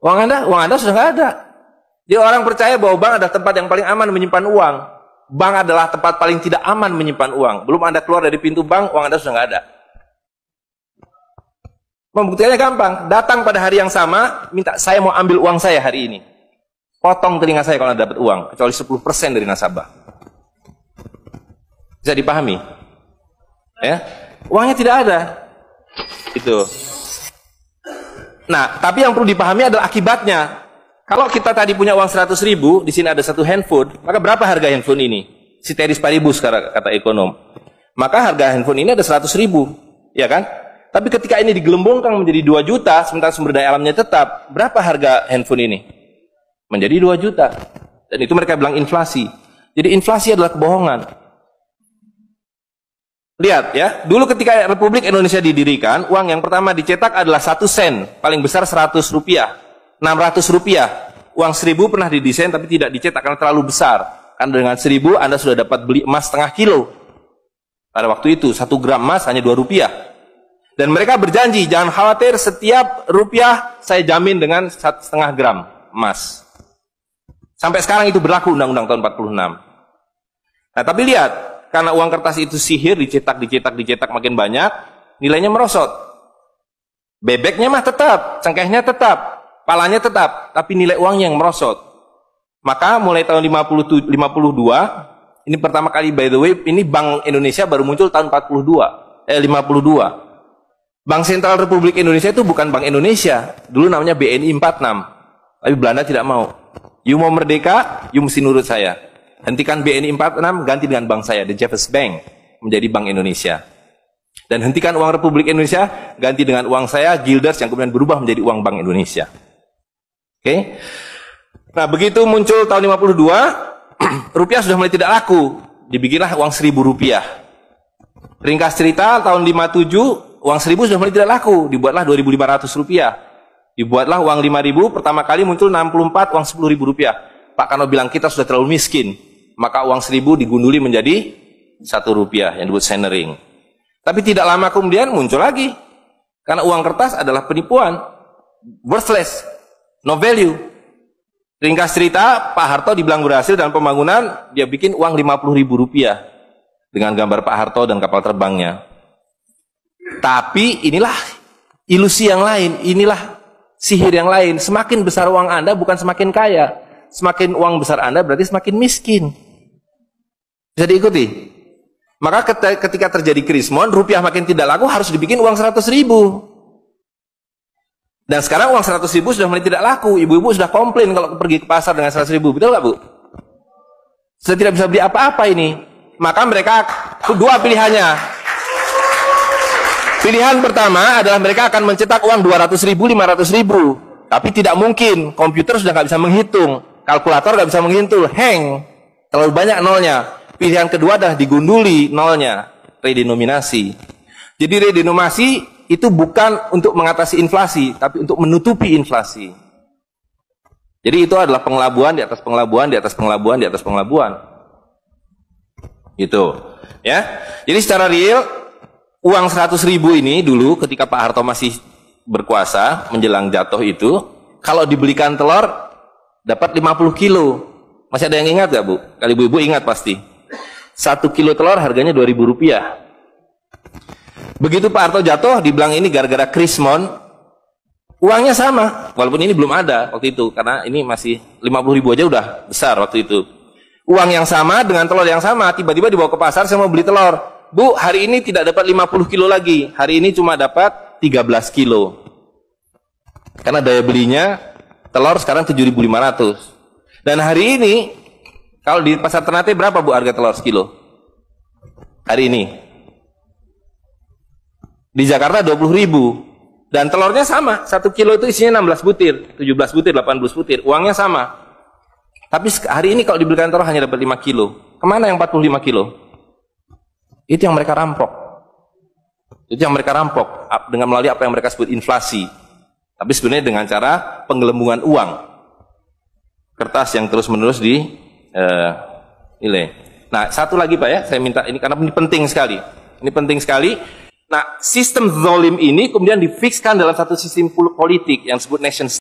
Uang Anda sudah nggak ada. Jadi orang percaya bahwa bank adalah tempat yang paling aman menyimpan uang. Bank adalah tempat paling tidak aman menyimpan uang. Belum Anda keluar dari pintu bank, uang Anda sudah nggak ada. Membuktikannya gampang. Datang pada hari yang sama, minta saya mau ambil uang saya hari ini. Potong telinga saya kalau Anda dapat uang, kecuali 10% dari nasabah. Bisa dipahami? Ya, uangnya tidak ada. Itu. Nah, tapi yang perlu dipahami adalah akibatnya. Kalau kita tadi punya uang 100.000, di sini ada satu handphone, maka berapa harga handphone ini? Ceteris paribus kata ekonom. Maka harga handphone ini ada 100.000, ya kan? Tapi ketika ini digelembungkan menjadi 2 juta, sementara sumber daya alamnya tetap, berapa harga handphone ini? Menjadi 2 juta. Dan itu mereka bilang inflasi. Jadi inflasi adalah kebohongan. Lihat ya, dulu ketika Republik Indonesia didirikan, uang yang pertama dicetak adalah 1 sen, paling besar 100 rupiah. 600 rupiah. Uang 1.000 pernah didesain tapi tidak dicetak karena terlalu besar. Karena dengan 1.000 Anda sudah dapat beli emas setengah kilo. Pada waktu itu 1 gram emas hanya 2 rupiah. Dan mereka berjanji, jangan khawatir, setiap rupiah saya jamin dengan 1,5 gram emas. Sampai sekarang itu berlaku undang-undang tahun 46. Nah tapi lihat, karena uang kertas itu sihir, dicetak makin banyak, nilainya merosot. Bebeknya mah tetap, cengkehnya tetap, palanya tetap, tapi nilai uangnya yang merosot. Maka mulai tahun 52, ini pertama kali by the way, ini Bank Indonesia baru muncul tahun 52. Bank Sentral Republik Indonesia itu bukan Bank Indonesia, dulu namanya BNI 46. Tapi Belanda tidak mau. You mau merdeka, you mesti nurut saya. Hentikan BNI 46, ganti dengan bank saya, The Jeffers Bank, menjadi Bank Indonesia. Dan hentikan uang Republik Indonesia, ganti dengan uang saya, Guilders, yang kemudian berubah menjadi uang Bank Indonesia. Oke. Nah, begitu muncul tahun 52, rupiah sudah mulai tidak laku. Dibikinlah uang 1.000 rupiah. Ringkas cerita, tahun 57, uang 1.000 sudah mulai tidak laku. Dibuatlah 2.500 rupiah. Dibuatlah uang 5.000, pertama kali muncul 64, uang 10.000 rupiah. Pak Karno bilang kita sudah terlalu miskin. Maka uang 1.000 digunduli menjadi 1 rupiah, yang disebut senering. Tapi tidak lama kemudian muncul lagi. Karena uang kertas adalah penipuan. Worthless. No value. Ringkas cerita, Pak Harto dibilang berhasil dalam pembangunan, dia bikin uang 50.000 rupiah dengan gambar Pak Harto dan kapal terbangnya. Tapi inilah ilusi yang lain, inilah sihir yang lain. Semakin besar uang Anda bukan semakin kaya. Semakin uang besar Anda berarti semakin miskin. Bisa diikuti? Maka ketika terjadi krismon, rupiah makin tidak laku, harus dibikin uang 100.000. Dan sekarang uang 100.000 sudah mulai tidak laku. Ibu-ibu sudah komplain kalau pergi ke pasar dengan 100.000. Betul nggak, Bu? Sudah tidak bisa beli apa-apa ini. Maka mereka dua pilihannya. Pilihan pertama adalah mereka akan mencetak uang 200.000, 500.000. Tapi tidak mungkin. Komputer sudah nggak bisa menghitung. Kalkulator nggak bisa menghitung. Hang. Terlalu banyak nolnya. Pilihan kedua adalah digunduli nolnya. Redenominasi. Jadi redenominasi itu bukan untuk mengatasi inflasi, tapi untuk menutupi inflasi. Jadi itu adalah pengelabuan di atas pengelabuan, di atas pengelabuan, di atas pengelabuan. Gitu. Ya. Jadi secara real, uang 100.000 ini dulu ketika Pak Harto masih berkuasa, menjelang jatuh itu, kalau dibelikan telur, dapat 50 kilo. Masih ada yang ingat gak, Bu? Kali ibu-ibu ingat pasti. 1 kilo telur harganya 2.000 rupiah. Begitu Pak Harto jatuh, dibilang ini gara-gara krismon, uangnya sama, walaupun ini belum ada waktu itu, karena ini masih 50.000 aja udah besar waktu itu. Uang yang sama dengan telur yang sama, tiba-tiba dibawa ke pasar, saya mau beli telur. Bu, hari ini tidak dapat 50 kilo lagi, hari ini cuma dapat 13 kilo. Karena daya belinya, telur sekarang 7.500. Dan hari ini, kalau di pasar Ternate berapa, Bu, harga telur sekilo? Hari ini. Di Jakarta 20.000. Dan telurnya sama, 1 kilo itu isinya 16 butir, 17 butir, 18 butir, uangnya sama. Tapi hari ini kalau dibelikan telur hanya dapat 5 kilo. Kemana yang 45 kilo? Itu yang mereka rampok. Itu yang mereka rampok dengan melalui apa yang mereka sebut inflasi. Tapi sebenarnya dengan cara penggelembungan uang. Kertas yang terus-menerus nilai. Nah, satu lagi Pak ya, saya minta ini karena ini penting sekali. Ini penting sekali. Nah, sistem zalim ini kemudian difikskan dalam satu sistem politik yang disebut nation state.